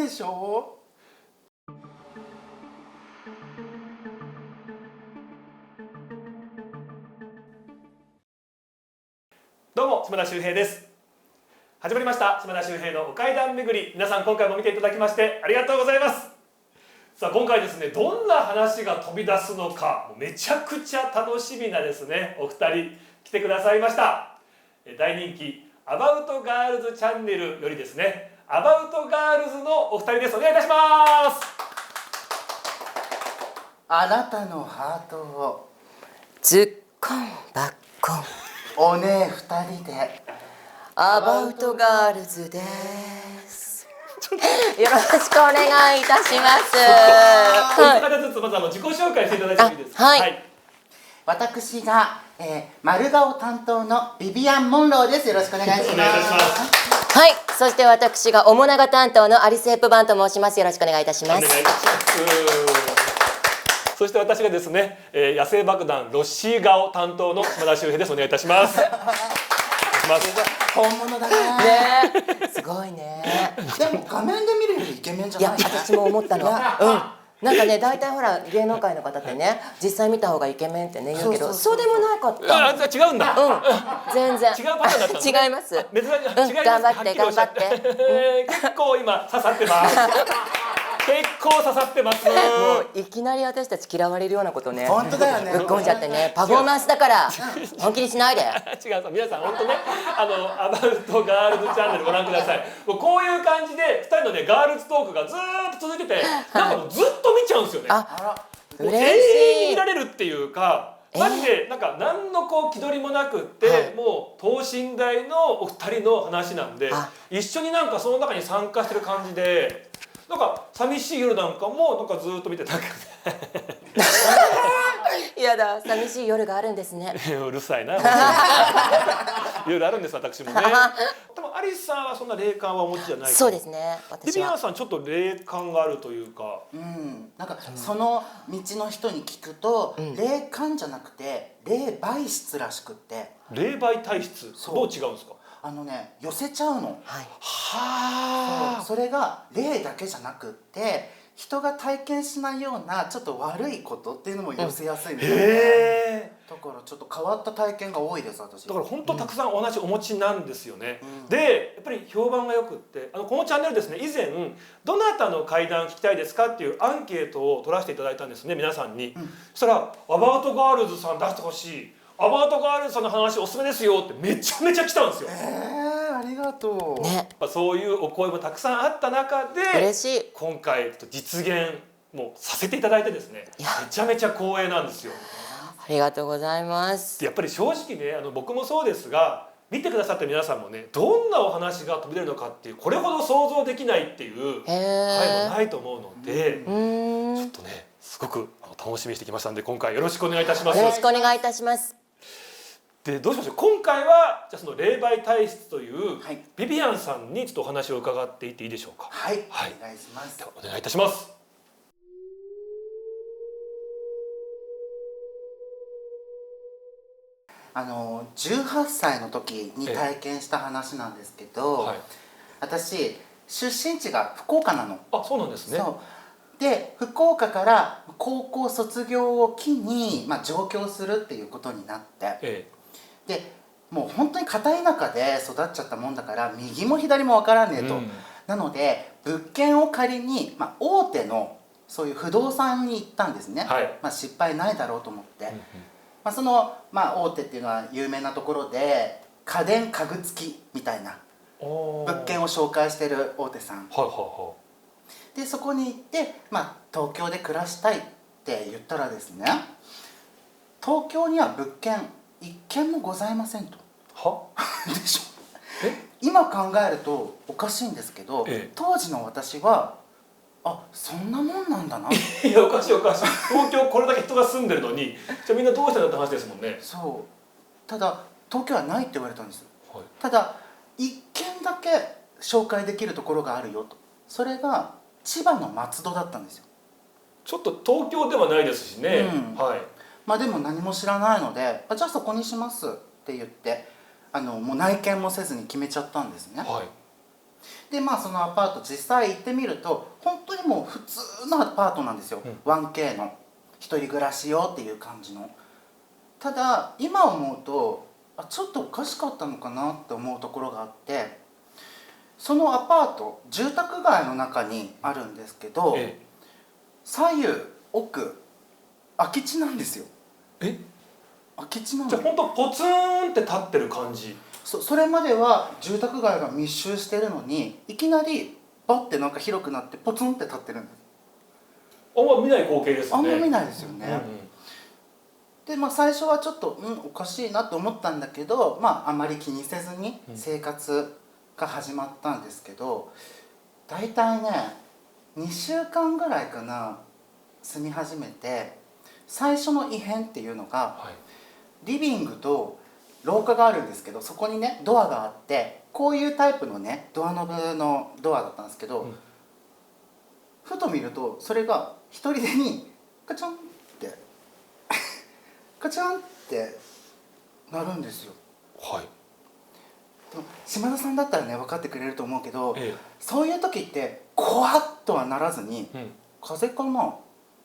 でしょどうも島田秀平です。始まりました島田秀平のお階段巡り。皆さん今回も見ていただきましてありがとうございます。さあ今回ですね、どんな話が飛び出すのかめちゃくちゃ楽しみなですねお二人来てくださいました。大人気アバウトガールズチャンネルよりですね、アバウトガールズのお二人です。お願いいたします。あなたのハートをズッコンバッコンおねえ二人でアバウトガールズです。よろしくお願いいたします。お一方ずつまず自己紹介していただいてもいいですか。はい、私が、丸顔担当のビビアン・モンローです。よろしくお願いします。お願いいたします。はい、そして私が主長担当のアリス・ヘップバーンと申します。よろしくお願いいたします。お願いいたします。そして私がですね、野生爆弾ロッシー顔担当の島田秀平です。お願いいたします。お願いします。本物だね。ね、すごいね。でも画面で見るよりイケメンじゃない。いや、私も思ったの。なんかね、大体ほら芸能界の方ってね、実際見た方がイケメンってね言うけど、そうでもなかった。あ、違うんだ。全然違うパターンだったのね。違います。珍しい。違います。頑張って頑張って。結構今刺さってます。結構刺さってます。もういきなり私たち嫌われるようなことね。本当だよね。ぶっ込んじゃってね、パフォーマンスだから本気にしないで。違う、皆さん本当ね、アバウトガールズチャンネルご覧ください。もうこういう感じで2人のねガールズトークがずーっと続いてて、なんかもうずっと見ちゃうんですよね。あ、もう嬉永遠にしい。見られるっていうか、マジでなんか何のこう気取りもなくって、はいもう等身大のお二人の話なんで、一緒になんかその中に参加してる感じで、なんか寂しい夜なんかもなんかずっと見てたんかやだ、寂しい夜があるんですね。うるさいな。いろいろあるんです私もね。でもアリスさんはそんな霊感はお持ちじゃない。そうですね。ビビアン私は。さんちょっと霊感があるというか。なんかその道の人に聞くと、霊感じゃなくて霊媒質らしくって、霊媒体質どう違うんですか。寄せちゃうの。はい。はあ。それが霊だけじゃなくって人が体験しないようなちょっと悪いことっていうのも寄せやすいみたいな、だからちょっと変わった体験が多いです私。だから本当たくさんお話お持ちなんですよね。でやっぱり評判がよくって、このチャンネルですね、以前どなたの怪談聞きたいですかっていうアンケートを取らせていただいたんですね、皆さんに。そしたらアバウトガールズさん出してほしい、アバウトガールズさんの話おすすめですよってめちゃめちゃ来たんですよ。ありがとう。ね。そういうお声もたくさんあった中で嬉しい。今回実現もさせていただいてですね、めちゃめちゃ光栄なんですよ。ありがとうございます。やっぱり正直ね、僕もそうですが、見てくださった皆さんもね、どんなお話が飛び出るのかっていう、これほど想像できないっていう回もないと思うので、ちょっとねすごく楽しみにしてきましたので、今回よろしくお願いいたします。よろしくお願いいたします。でどうしましょう。今回はじゃあその霊媒体質というビビアンさんにちょっとお話を伺っていっていいでしょうか。はい、お願いします。ではお願いいたします。18歳の時に体験した話なんですけど、私出身地が福岡なの。あ、そうなんですね。そうで福岡から高校卒業を機に、上京するっていうことになって、でもう本当に片田舎で育っちゃったもんだから右も左も分からんねえと、なので物件を借りに、大手のそういう不動産に行ったんですね。失敗ないだろうと思って、その、大手っていうのは有名なところで家電家具付きみたいな物件を紹介してる大手さんで、そこに行って、東京で暮らしたいって言ったらですね、東京には物件一軒もございませんと。でしょ。今考えるとおかしいんですけど、当時の私はそんなもんなんだな。いやおかしいおかしい。東京これだけ人が住んでるのに、じゃあみんなどうしてんだって話ですもんね。そう。ただ東京はないって言われたんです。ただ一軒だけ紹介できるところがあるよと。それが千葉の松戸だったんですよ。ちょっと東京ではないですしね。でも何も知らないので、じゃあそこにしますって言って、もう内見もせずに決めちゃったんですね。でまあそのアパート実際行ってみると本当にもう普通のアパートなんですよ、1K の一人暮らし用っていう感じの。ただ今思うとちょっとおかしかったのかなって思うところがあって、そのアパート住宅街の中にあるんですけど、左右奥空き地なんですよ。空き地なの。じゃあ本当ポツンって立ってる感じ。それまでは住宅街が密集してるのにいきなりバッてなんか広くなってポツンって立ってるんです。あんま見ない光景ですよね。あんま見ないですよね。でまあ最初はちょっとおかしいなと思ったんだけど、まああまり気にせずに生活が始まったんですけど、大体ね2週間ぐらいかな住み始めて、最初の異変っていうのが、リビングと廊下があるんですけど、そこにねドアがあって、こういうタイプのねドアノブのドアだったんですけど、ふと見るとそれが一人でにカチャンってカチャンってなるんですよ。島田さんだったらね分かってくれると思うけど、そういう時って怖っとはならずに、風かな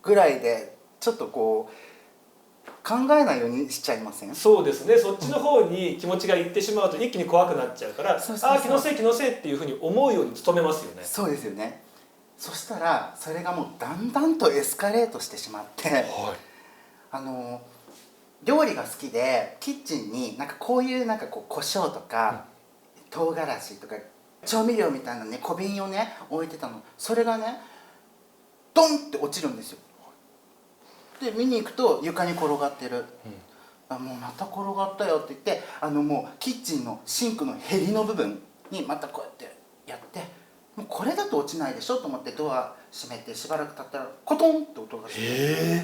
ぐらいでちょっとこう考えないようにしちゃいません？そうですね。そっちの方に気持ちがいってしまうと一気に怖くなっちゃうから、気のせい気のせいっていうふうに思うように努めますよね。そうですよね。そしたらそれがもうだんだんとエスカレートしてしまって、料理が好きでキッチンになんかこういうなんかこう胡椒とか、唐辛子とか調味料みたいなね小瓶をね置いてたの。それがねドンって落ちるんですよ。で見に行くと床に転がってる、もうまた転がったよって言って、もうキッチンのシンクのへりの部分にまたこうやってやって、もうこれだと落ちないでしょと思ってドア閉めてしばらく経ったらコトンって音がして、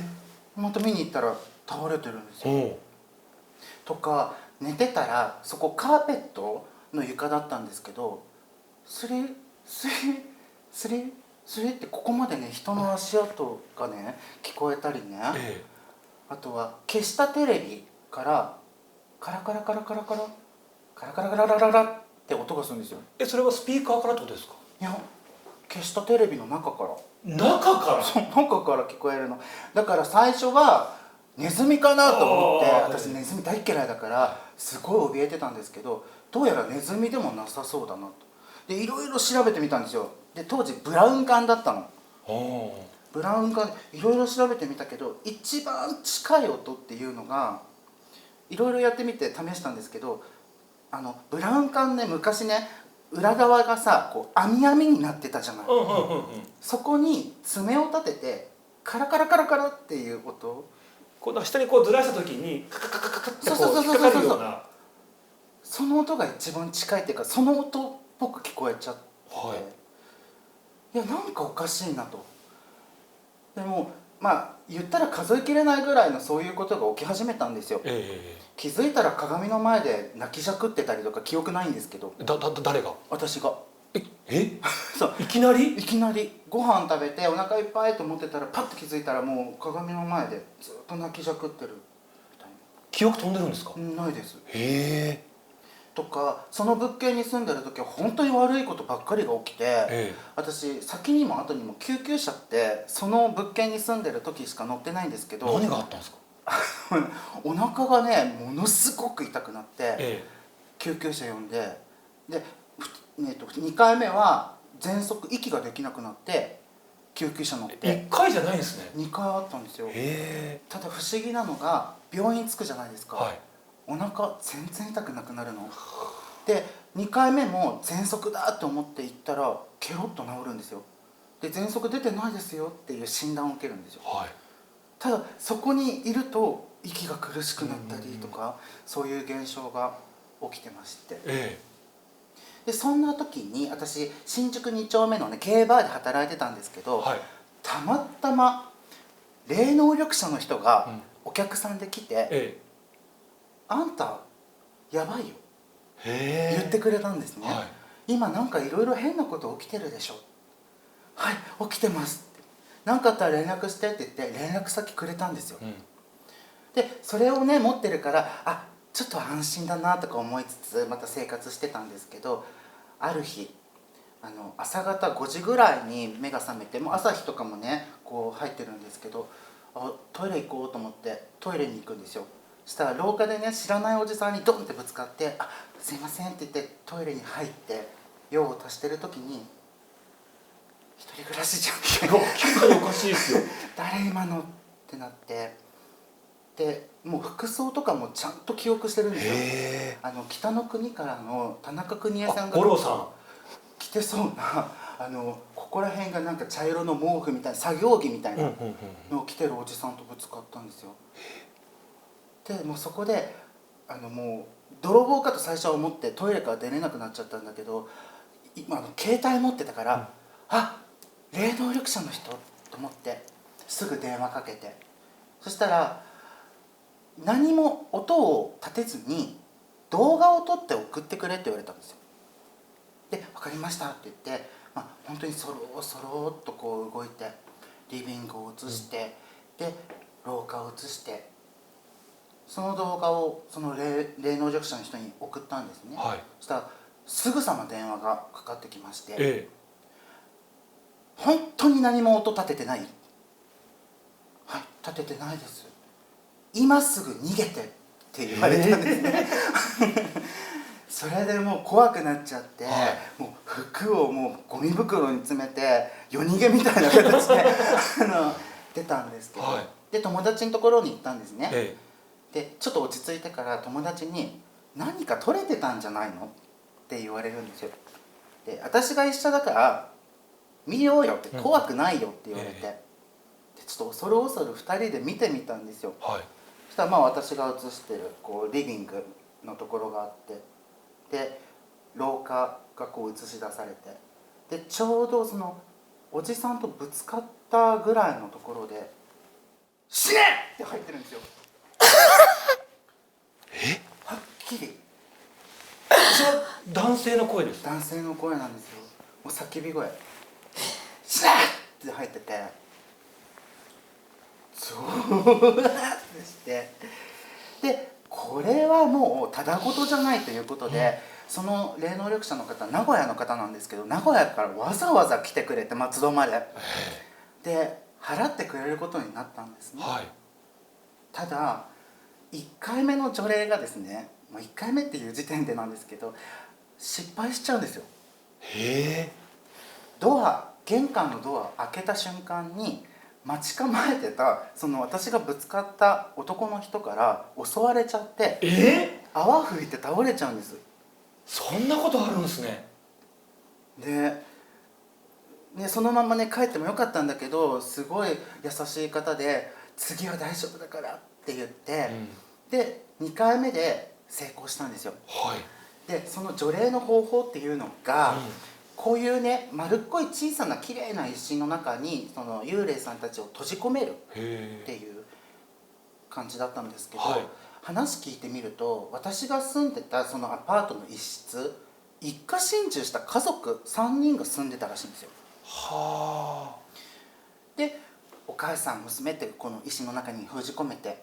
また見に行ったら倒れてるんですよ。とか寝てたらそこカーペットの床だったんですけど、スリスリスリスリってここまでね人の足音がね聞こえたりね、あとは消したテレビからカラカラカラカラカラカラカラカラカラカラって音がするんですよ。それはスピーカーからってことですか？いや、消したテレビの中から。そう、中から聞こえるの。だから最初はネズミかなと思って、私ネズミ大嫌いだからすごい怯えてたんですけど、どうやらネズミでもなさそうだなと。でいろいろ調べてみたんですよ。で当時ブラウン管だったの。ブラウン管いろいろ調べてみたけど、一番近い音っていうのがいろいろやってみて試したんですけど、ブラウン管ね昔ね裏側がさこう網網になってたじゃない。そこに爪を立ててカラカラカラカラっていう音、こう下にこうずらした時にカカカカカカってこう引っかかるような、その音が一番近いっていうか、その音っぽく聞こえちゃって、いやなんかおかしいなと。でもまあ言ったら数えきれないぐらいのそういうことが起き始めたんですよ。気づいたら鏡の前で泣きじゃくってたりとか、記憶ないんですけど。誰が？私が。そういきなりご飯食べてお腹いっぱいと思ってたらパッと気づいたらもう鏡の前でずっと泣きじゃくってるみたいな。記憶飛んでるんですか？ないです。とかその物件に住んでる時は本当に悪いことばっかりが起きて、私先にも後にも救急車ってその物件に住んでる時しか乗ってないんですけど、何があったんですか？お腹がねものすごく痛くなって、救急車呼んで、で、2回目は喘息息ができなくなって救急車乗って。1回じゃないんですね。2回あったんですよ。ただ不思議なのが病院着くじゃないですか、お腹全然痛くなくなるので、2回目も喘息だと思って行ったらケロッと治るんですよ。で喘息出てないですよっていう診断を受けるんですよ。ただそこにいると息が苦しくなったりとか、そういう現象が起きてまして、でそんな時に私新宿2丁目のねゲイバーで働いてたんですけど、たまたま霊能力者の人がお客さんで来て、あんたやばいよ言ってくれたんですね。今なんかいろいろ変なこと起きてるでしょ。はい起きてますって、何かあったら連絡してって言って連絡先くれたんですよ。でそれをね持ってるから、ちょっと安心だなとか思いつつまた生活してたんですけど、ある日朝方5時ぐらいに目が覚めて、もう朝日とかもねこう入ってるんですけど、トイレ行こうと思ってトイレに行くんですよ。そしたら廊下でね知らないおじさんにドンってぶつかって「あ、すいません」って言ってトイレに入って用を足してる時に「一人暮らしじゃん」って明らかにおかしいですよ。誰今のってなって、でもう服装とかもちゃんと記憶してるんですよ。北の国からの田中邦衛さんが五郎さん着てそうなここら辺がなんか茶色の毛布みたいな作業着みたいなのを着てるおじさんとぶつかったんですよ。でもうそこでもう泥棒かと最初は思ってトイレから出れなくなっちゃったんだけど、今携帯持ってたから、あ、霊能力者の人と思ってすぐ電話かけて、そしたら何も音を立てずに動画を撮って送ってくれって言われたんですよ。で「分かりました」って言って、本当にそろっとこう動いてリビングを映して、で廊下を映して、その動画をその霊能力者の人に送ったんですね。そしたらすぐさま電話がかかってきまして「本当に何も音立ててない？」「はい、立ててないです。今すぐ逃げて」って言われたんですね。それでもう怖くなっちゃって、もう服をもうゴミ袋に詰めて夜逃げみたいな形で出たんですけど、で友達のところに行ったんですね。でちょっと落ち着いてから友達に「何か撮れてたんじゃないの？」って言われるんですよ。で私が一緒だから「見ようよ」って「怖くないよ」って言われて、でちょっと恐る恐る2人で見てみたんですよ。そしたら私が映してるこうリビングのところがあって、で廊下がこう映し出されて、でちょうどそのおじさんとぶつかったぐらいのところで「死ね！」って入ってるんですよ。はっきりそれは男性の声です。男性の声なんですよ。もう叫び声「死ね！」って入ってて、ゾーッってして、でこれはもうただごとじゃないということで、その霊能力者の方名古屋の方なんですけど、名古屋からわざわざ来てくれて松戸までで払ってくれることになったんですね。ただ1回目の除霊がですね、1回目っていう時点でなんですけど失敗しちゃうんですよ。玄関のドア開けた瞬間に待ち構えてたその私がぶつかった男の人から襲われちゃって、泡吹いて倒れちゃうんです。そんなことあるんですね。でそのままね帰ってもよかったんだけど、すごい優しい方で「次は大丈夫だから」って言って、で2回目で成功したんですよ。でその除霊の方法っていうのが、こういうね丸っこい小さな綺麗な石の中にその幽霊さんたちを閉じ込めるっていう感じだったんですけど、話聞いてみると私が住んでたそのアパートの一室、一家心中した家族3人が住んでたらしいんですよ。でお母さん娘ってこの石の中に封じ込めて、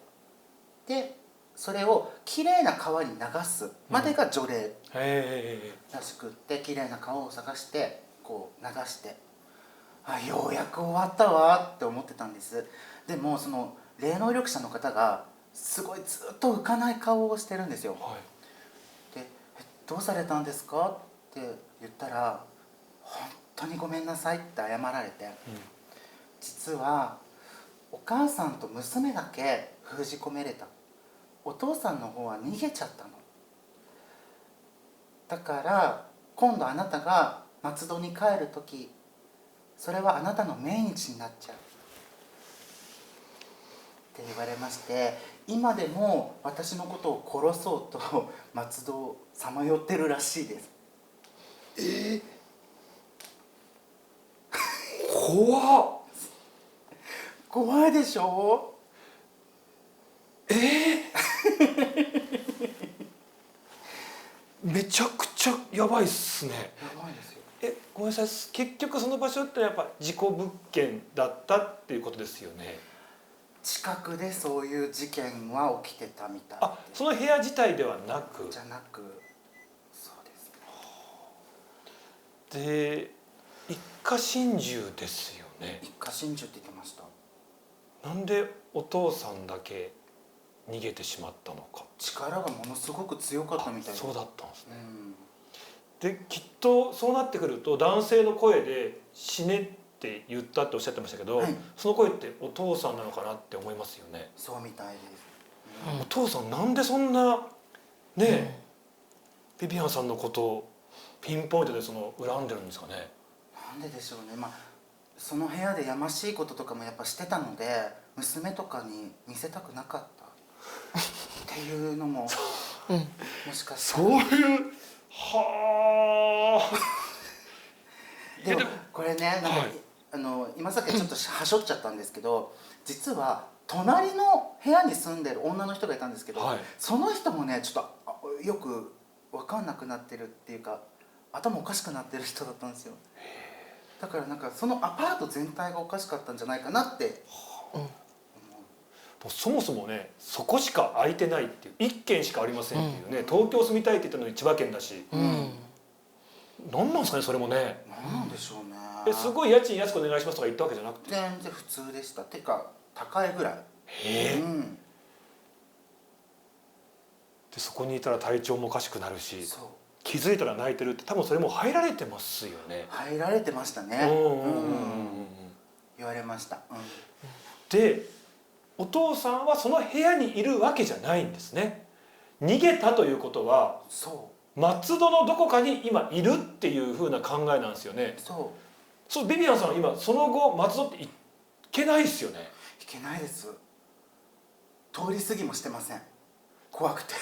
でそれをきれいな川に流すまでが除霊らしくって、きれいな川を探してこう流して、ようやく終わったわって思ってたんです。でもその霊能力者の方がすごいずっと浮かない顔をしてるんですよ。で「どうされたんですか？」って言ったら「本当にごめんなさい」って謝られて、実はお母さんと娘だけ封じ込めれた、お父さんの方は逃げちゃったの、だから今度あなたが松戸に帰る時、それはあなたの命日になっちゃうって言われまして、今でも私のことを殺そうと松戸をさまよってるらしいです。怖いでしょ。めちゃくちゃやばいっすね。やばいですよ。ごめんなさい、結局その場所ってやっぱ事故物件だったっていうことですよね。近くでそういう事件は起きてたみたい。その部屋自体ではなく。じゃなく、そうですね。で一家心中ですよね。一家心中って言ってました。なんでお父さんだけ逃げてしまったのか。力がものすごく強かったみたいです。そうだったんですね。うん、できっとそうなってくると男性の声で死ねって言ったっておっしゃってましたけど、はい、その声ってお父さんなのかなって思いますよね。そうみたいです。お父さんなんでそんなね、ビビアンさんのことをピンポイントでその恨んでるんですかね。なんででしょうね。まあその部屋でやましいこととかもやっぱしてたので、娘とかに見せたくなかったっていうのももしかしたら。そういうはあ。でもこれね、なんか、はい、今さっきちょっとはしょっちゃったんですけど、実は隣の部屋に住んでる女の人がいたんですけど、はい、その人もねちょっとよく分かんなくなってるっていうか、頭おかしくなってる人だったんですよ。だからなんかそのアパート全体がおかしかったんじゃないかなって、そもそもねそこしか空いてないっていう、一軒しかありませんっていうね、東京住みたいって言ったのに千葉県だし、何なんですかねそれもね。何なんでしょうね。すごい家賃安くお願いしますとか言ったわけじゃなくて、全然普通でした。てか高いぐらい。でそこにいたら体調もおかしくなるし、そう、気づいたら泣いてるって、多分それも入られてますよね。入られてましたね。言われました。でお父さんはその部屋にいるわけじゃないんですね。逃げたということは松戸のどこかに今いるっていう風な考えなんですよね。そうビビアンさんは今その後松戸って行けないですよね。行けないです。通り過ぎもしてません。怖くて、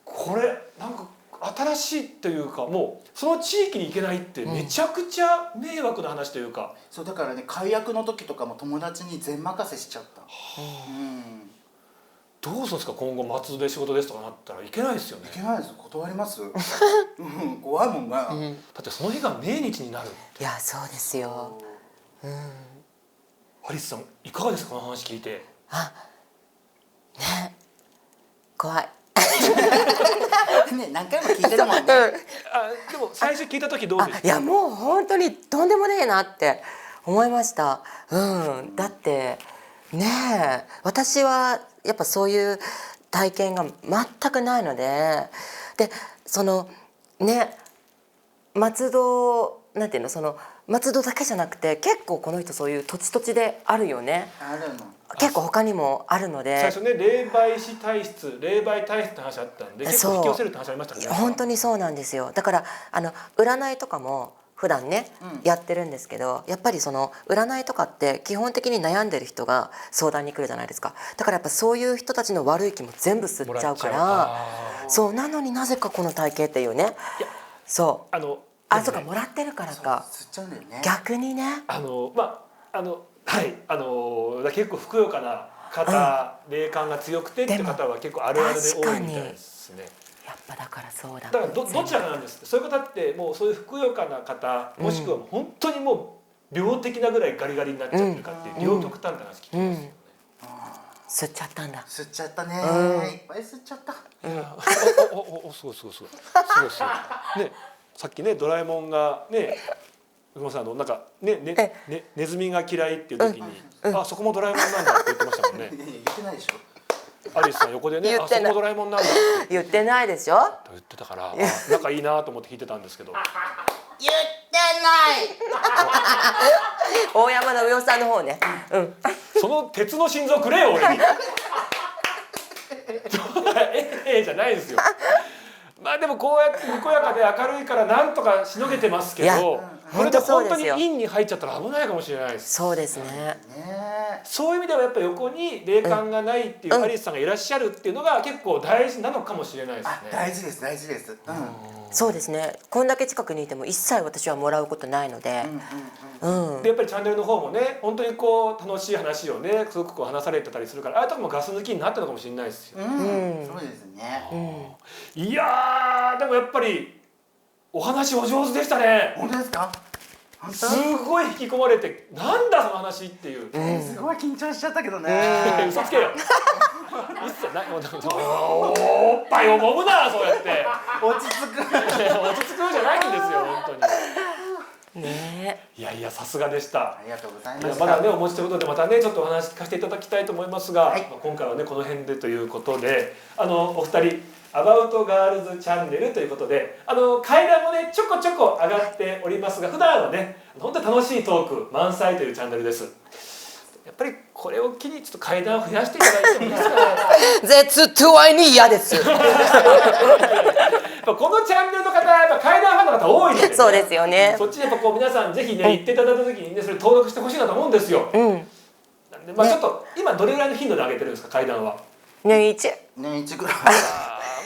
これなんか新しいというか、もうその地域に行けないってめちゃくちゃ迷惑な話というか、そうだからね、解約の時とかも友達に全任せしちゃった。どうするんですか今後松戸で仕事ですとかなったらいけないですよね。いけないです。断ります。怖いもんが、だってその日が命日になる。いやそうですよ。アリスさんいかがですかこの話聞いて。ね、怖い。ね、何回も聞いてるもんね。でも最初聞いた時どうでした？いやもう本当にとんでもねえなって思いました。だってねえ、私はやっぱそういう体験が全くないので、そのね、松戸なんていうの、その松戸だけじゃなくて結構この人そういう土地土地であるよね。あるの。結構他にもあるので、最初ね霊媒師体質、霊媒体質って話あったんで、結構引き寄せるって話ありましたね。本当にそうなんですよ。だから占いとかも普段ね、やってるんですけど、やっぱりその占いとかって基本的に悩んでる人が相談に来るじゃないですか。だからやっぱそういう人たちの悪い気も全部吸っちゃうから、そうなのになぜかこの体型っていうね、そうそうか、もらってるからか吸っちゃうんだよね。逆にね、はい、結構ふくよかな方、霊感が強くてっていう方は結構あるあるで多いみたいですね。やっぱだからそうだ。だからどちらかなんですって。そういう方ってもうそういうふくよかな方、もしくは本当にもう病的なぐらいガリガリになっちゃってるかっていう両極端な話聞きますよね。吸っちゃったんだ。吸っちゃったね。いっぱい吸っちゃった。すごいすごいすごいね。さっきねドラえもんがね、宇野さんなんかねネズミが嫌いっていう時に、あそこもドラえもんなんだって言ってましたもんね。言ってないでしょ。アリスさん横でね、あそこもドラえもんなんだって言ってないでしょ。言ってたから、仲いいなと思って聞いてたんですけど。言ってない。大山の上尾さんの方ね。その鉄の心臓くれよ俺に。じゃないですよ。まあでもこうやってにこやかで明るいからなんとかしのげてますけど、これで本当に陰に入っちゃったら危ないかもしれないです。そうですね。そういう意味ではやっぱ横に霊感がないっていうアリスさんがいらっしゃるっていうのが結構大事なのかもしれないですね。大事です大事です。そうですね。こんだけ近くにいても一切私はもらうことないので、でやっぱりチャンネルの方もね、本当にこう楽しい話をねすごくこう話されてたりするから、ああいうとこもガス抜きになったのかもしれないですよ。そうですね。いやーでもやっぱりお話お上手でしたね。本当ですか？すごい引き込まれて、なんだその話っていう。すごい緊張しちゃったけどね。嘘つけよ。一切ない。おっぱいを揉むなそうやって。落ち着く。落ち着くじゃないんですよ本当に。ね。いやいや、さすがでした。ありがとうございました。まだねお持ちということで、またねちょっとお話聞かせていただきたいと思いますが、はいまあ今回はねこの辺でということで、お二人アバウトガールズチャンネルということで、階段もねちょこちょこ上がっておりますが、普段はね本当に楽しいトーク満載というチャンネルです。やっぱりこれを機にちょっと階段を増やしていただいてもいいですかね。絶対に嫌です。やっぱこのチャンネルの方、やっぱ階段ファンの方多いので、ね、そうですよね。そっちにやっぱこう皆さんぜひね行っていただいた時にねそれ登録してほしいなと思うんですよ。うん。なんでまあちょっと今どれぐらいの頻度で上げてるんですか、階段は。年一。年一ぐらい。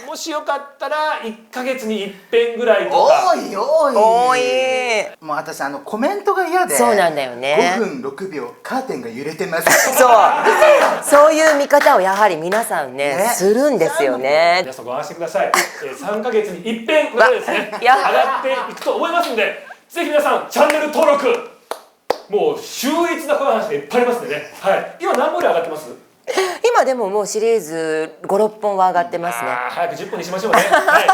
もしよかったら1ヶ月に一遍ぐらいとか。多い多い。多い。もう私コメントが嫌で。そうなんだよね。5分6秒カーテンが揺れてます。そういう見方をやはり皆さんねするんですよね。皆さんご安心ください。3ヶ月に一遍これですね上がっていくと思いますんで、ぜひ皆さんチャンネル登録。もう秀逸なこの話がいっぱいありますんでね。はい。今何本ぐらい上がってます？今でももうシリーズ5、6本は上がってますね。早く10本にしましょうね。はい。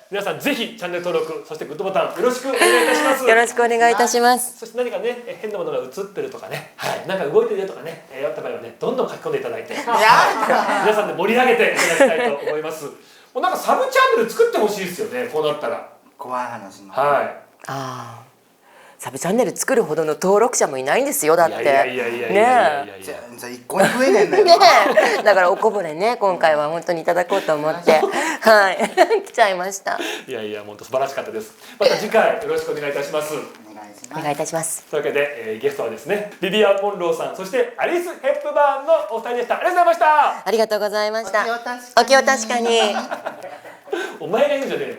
皆さんぜひチャンネル登録、そしてグッドボタンよろしくお願いいたします。よろしくお願いいたします。そして何かね変なものが映ってるとかね、はい、なんか動いてるよとかね、あった場合はねどんどん書き込んでいただいて、皆さんで盛り上げていただきたいと思います。もうなんかサブチャンネル作ってほしいですよね、こうなったら。怖い話の。はい。ああ。サブチャンネル作るほどの登録者もいないんですよ、だって。いやいやいやいやいやいや。じゃあ一個に増えねえんだよ。ねえ、だからおこぼれね、今回は本当にいただこうと思って、はい、来ちゃいました。いやいや、本当素晴らしかったです。また次回よろしくお願いいたします。お願いします。お願いいたします。というわけで、ゲストはですね、リリアン・モンローさん、そしてアリス・ヘップバーンのお二人でした。ありがとうございました。ありがとうございました。お気を確かに。お気を確かに。お前が言うんじゃねえよ。